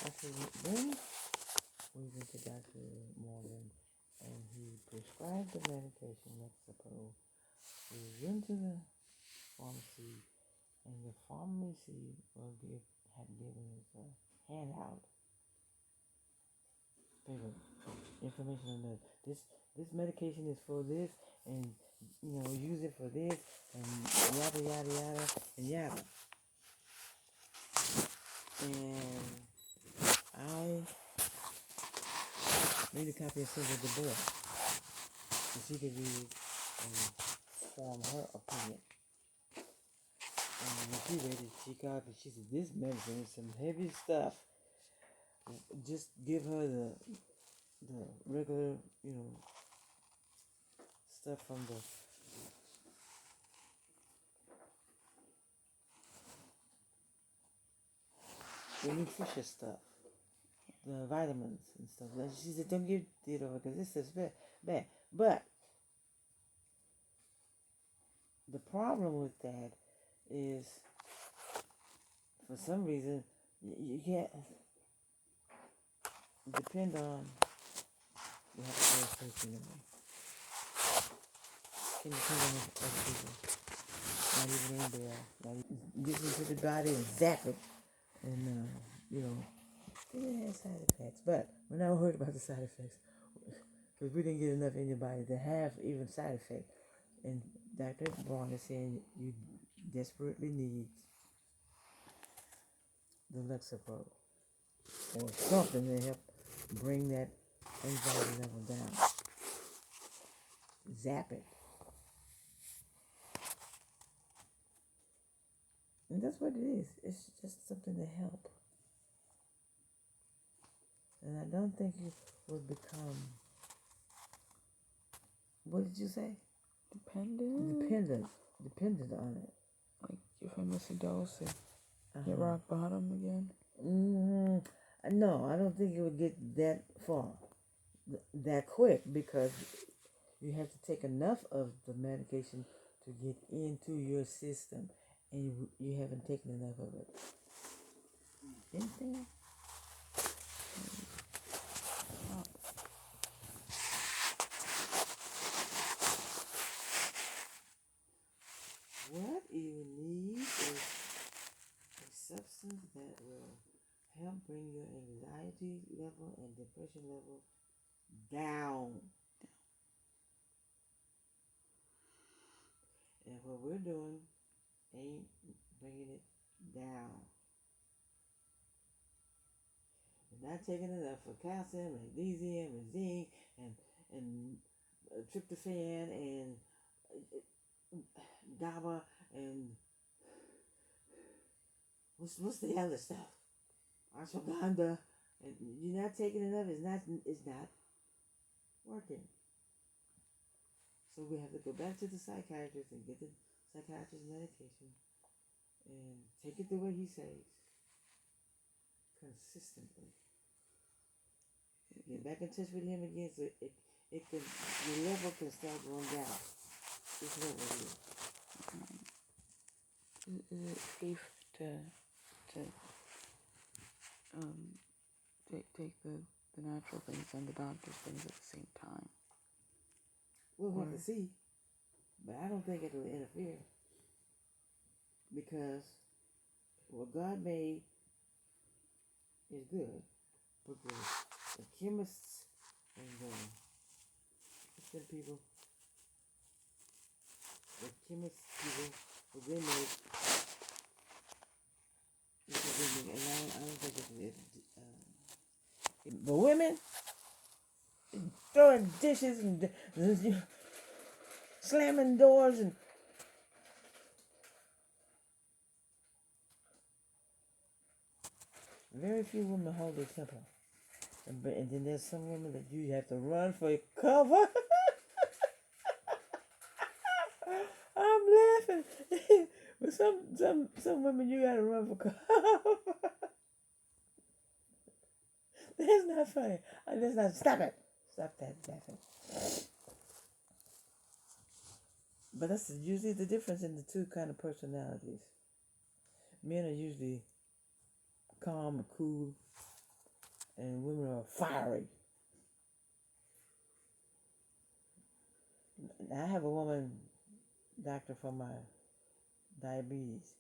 I said, then we went to Dr. Morgan, and he prescribed the medication, Lexapro. We went to the pharmacy, and the pharmacy had given us a handout, paper, information on this medication is for this, and use it for this, and yada yada yada and yada. And I made a copy and sent it to Bill, so she could read and form her opinion. And when she read it, she called and she said, "This medicine is some heavy stuff. Just give her the regular, stuff from the nutritious stuff, the vitamins and stuff." And she said, "Don't give it over because this is bad." But the problem with that is, for some reason, you can't depend on. You have to go searching anyway. Can depend on other people. Not even in there. Not get into the body and zap it, and it has side effects. But we're not worried about the side effects because we didn't get enough in your body to have even side effects. And Dr. Braun is saying you desperately need the Lexapro or something to help bring that anxiety level down. Zap it. And that's what it is. It's just something to help. And I don't think you will become, what did you say? Dependent on it. Like if I miss a dose, hit rock bottom again? No, I don't think it would get that far, that quick, because you have to take enough of the medication to get into your system, and you haven't taken enough of it. Anything? What you need is a substance that will help bring your anxiety level and depression level down. And what we're doing ain't bringing it down. We're not taking enough for calcium, magnesium, and zinc, and tryptophan, and GABA, and what's the other stuff? Ashwagandha. And you're not taking enough. It's not working. So we have to go back to the psychiatrist and get the psychiatrist medication and take it the way he says, consistently. Get back in touch with him again so it can, your level can start going down. It's not what it is. Is it safe to take the natural things and the doctor's things at the same time? We'll have to see, but I don't think it'll interfere, because what God made is good, but the chemists and the people, what they make, and I don't think it's but women throwing dishes and slamming doors and very few women hold their temper. And then there's some women that you have to run for your cover. I'm laughing. But some women you gotta run for cover. That's not funny. That's not. Stop it. Stop that laughing. But that's usually the difference in the two kind of personalities. Men are usually calm and cool, and women are fiery. I have a woman doctor for my diabetes.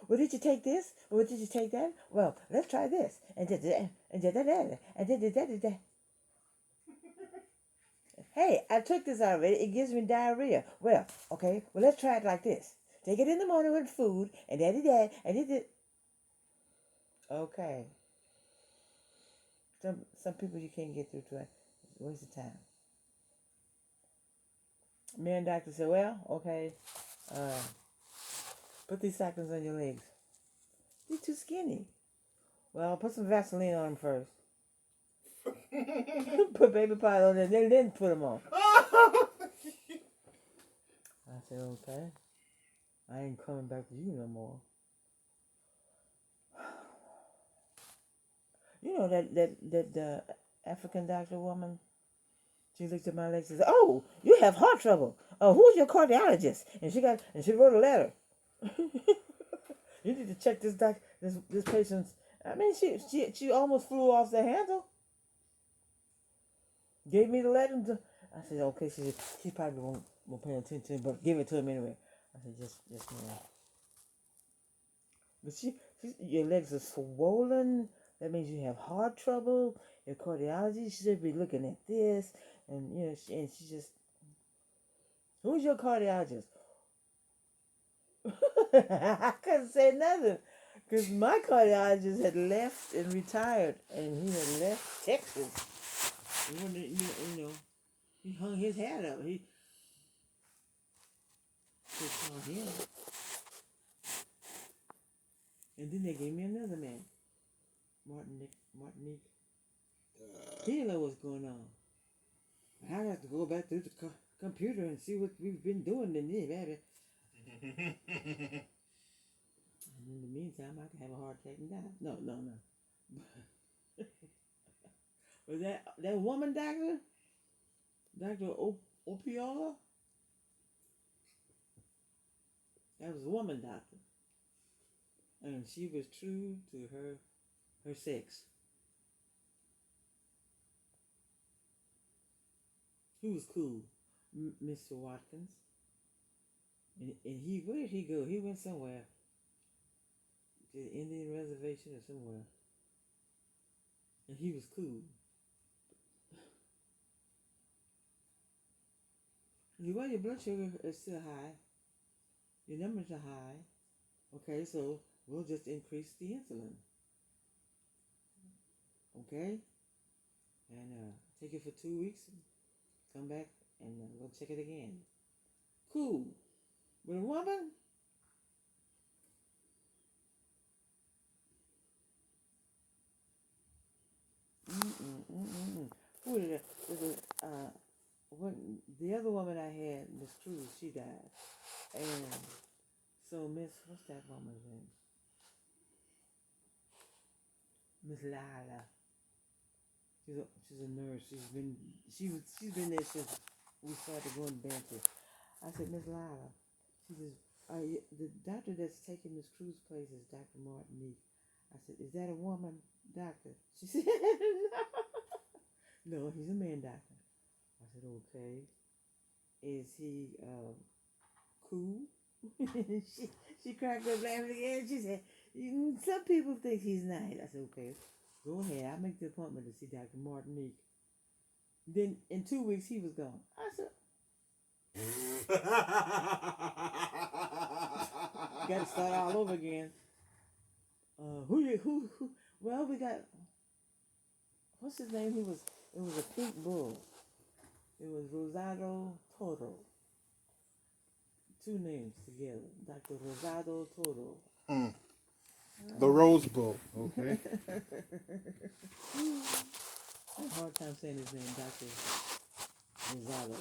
Well, did you take this? Well, did you take that? Well, let's try this. And did that, and did that, and did that. Hey, I took this already. It gives me diarrhea. Well, okay. Well, let's try it like this. Take it in the morning with food, and that, and did it. Okay. Some people you can't get through to it. It's a waste of time. Me and doctor said, well, okay, put these stockings on your legs. They're too skinny. Well, put some Vaseline on them first. Put baby powder on them, then put them on. I said, okay. I ain't coming back to you no more. You know that African doctor woman? She looked at my legs and said, "Oh, you have heart trouble. Oh, who's your cardiologist?" And she wrote a letter. You need to check this patient's. I mean, she almost flew off the handle. Gave me the letter. I said, "Okay." She probably won't pay attention, but give it to him anyway. I said, "Just man." But your legs are swollen. That means you have heart trouble. Your cardiology should be looking at this, and she just. Who's your cardiologist? I couldn't say nothing because my cardiologist had left and retired, and he had left Texas. He hung his hat up. He called him, and then they gave me another man, Martinique. He didn't know what's going on. I have to go back to the computer and see what we've been doing in there. And in the meantime, I can have a heart attack and die. No. Was that woman doctor? Dr. Opiola? That was a woman doctor. And she was true to her sex. He was cool, Mr. Watkins. And where did he go? He went somewhere. To the Indian reservation or somewhere. And he was cool. Well, your blood sugar is still high. Your numbers are high. Okay, so we'll just increase the insulin. Okay? And take it for 2 weeks. Come back and we'll check it again. Cool. But a woman? Who did the other woman I had, Miss Cruz, she died. And so what's that woman's name? Miss Lila. She's a nurse. She's been there since we started going to Banter. I said, Miss Lila. She says, the doctor that's taking Miss Cruz's place is Dr. Martinique. I said, is that a woman doctor? She said, no. No, he's a man doctor. I said, okay. Is he cool? she cracked up laughing again. She said, some people think he's nice. I said, okay, go ahead. I'll make the appointment to see Dr. Martinique. Then in 2 weeks he was gone. I said, got to start all over again. Who? Well, we got. What's his name? It was a pink bull. It was Rosado Toro. 2 names together. Dr. Rosado Toro. The Rose Bowl. Okay. I have a hard time saying his name, Dr. Rosado.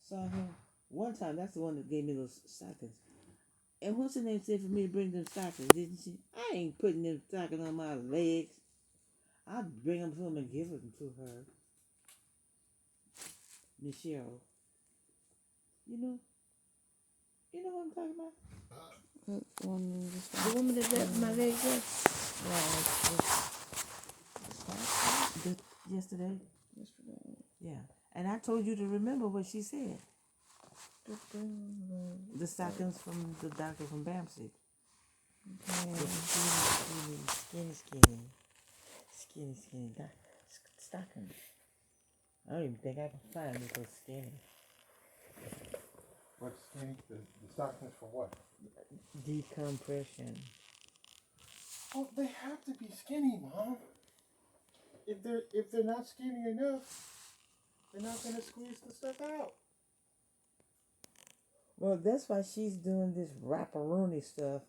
Saw him one time. That's the one that gave me those stockings. And what's her name said for me to bring them stockings, didn't she? I ain't putting them stockings on my legs. I'll bring them to him and give them to her. Michelle. You know what I'm talking about? That one The woman that left my legs up. Yesterday. Yesterday. Yeah, and I told you to remember what she said. The stockings from the doctor from Bamsey. The skinny stockings. I don't even think I can find me so skinny. What's skinny? The stockings for what? Decompression. Oh, they have to be skinny, Mom. If they're not skinny enough, they're not gonna squeeze the stuff out. Well, that's why she's doing this wrapperoonie stuff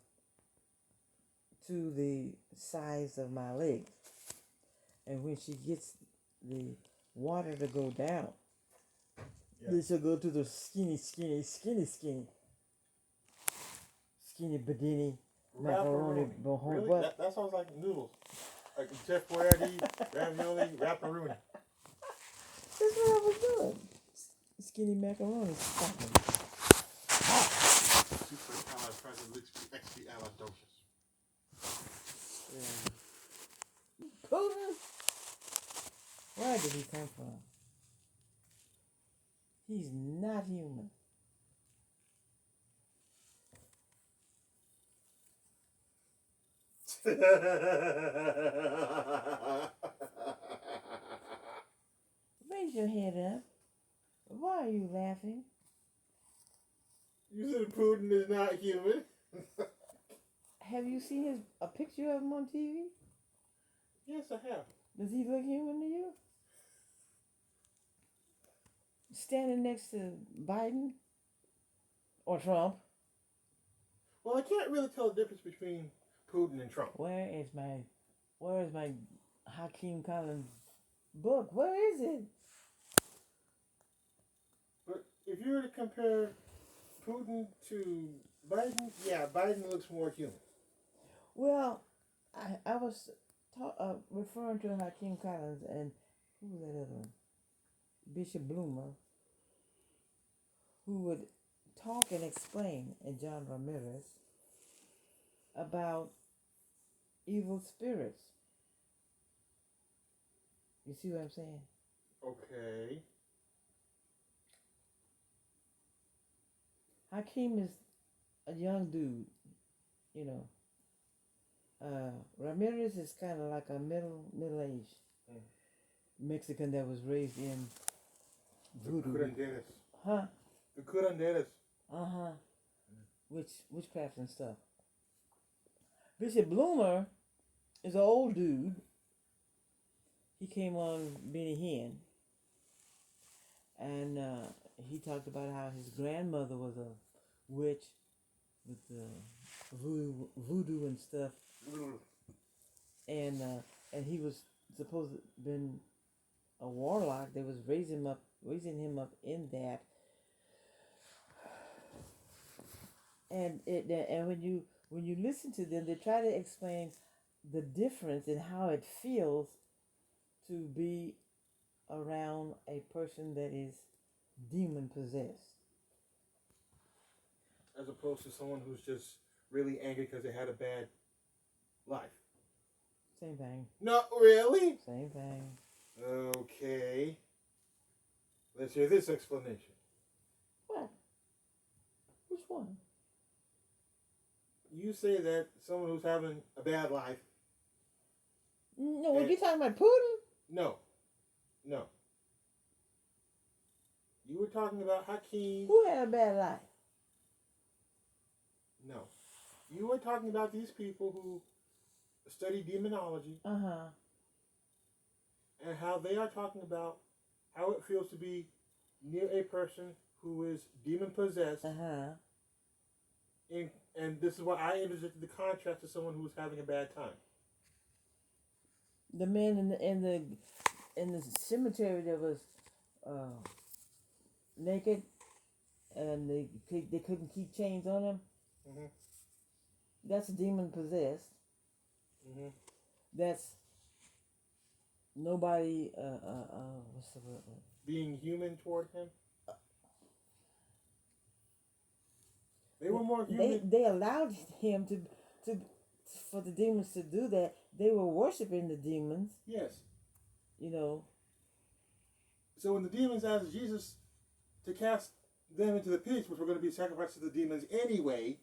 to the size of my legs. And when she gets the water to go down, then she'll go to the skinny bedini macaroni. Really? That sounds like noodles. Like Chef Boyardee, ravioli, wrapperoonie. That's what I was doing. Skinny macaroni stuffing. Supercalifragilisticexpialidocious. Yeah. Putin? Where did he come from? He's not human. Raise your head up. Why are you laughing? You said Putin is not human. Have you seen a picture of him on TV? Yes, I have. Does he look human to you? Standing next to Biden or Trump? Well, I can't really tell the difference between Putin and Trump. Where is my Hakeem Collins book? Where is it? But if you were to compare Putin to Biden, yeah, Biden looks more human. Well, I was referring to Hakeem Collins and who was that other one? Bishop Bloomer, who would talk and explain, and John Ramirez, about evil spirits. You see what I'm saying? Okay. Hakeem is a young dude, you know. Ramirez is kind of like a middle-aged Mexican that was raised in voodoo. The curanderos. Huh? The curanderos. Uh-huh. Witchcraft and stuff. Bishop Bloomer is an old dude. He came on Benny Hinn. And he talked about how his grandmother was a witch with voodoo and stuff. And he was supposed to have been a warlock. They was raising him up in that. And when you listen to them, they try to explain the difference in how it feels to be around a person that is demon possessed, as opposed to someone who's just really angry because they had a bad life. Same thing. Not really. Same thing. Okay. Let's hear this explanation. What? Which one? You say that someone who's having a bad life. No, were you talking about Putin? No. You were talking about Hakeem. Who had a bad life? No. You were talking about these people who study demonology. Uh-huh. And how they are talking about how it feels to be near a person who is demon possessed. Uh-huh. And this is why I interjected the contrast to someone who's having a bad time. The man in the cemetery that was naked and they couldn't keep chains on him. Mm-hmm. That's demon possessed. Mm-hmm. That's nobody. What's the word? Being human toward him. They were more human. They allowed him for the demons to do that, they were worshiping the demons. Yes. You know. So when the demons asked Jesus to cast them into the pigs, which were going to be sacrificed to the demons anyway,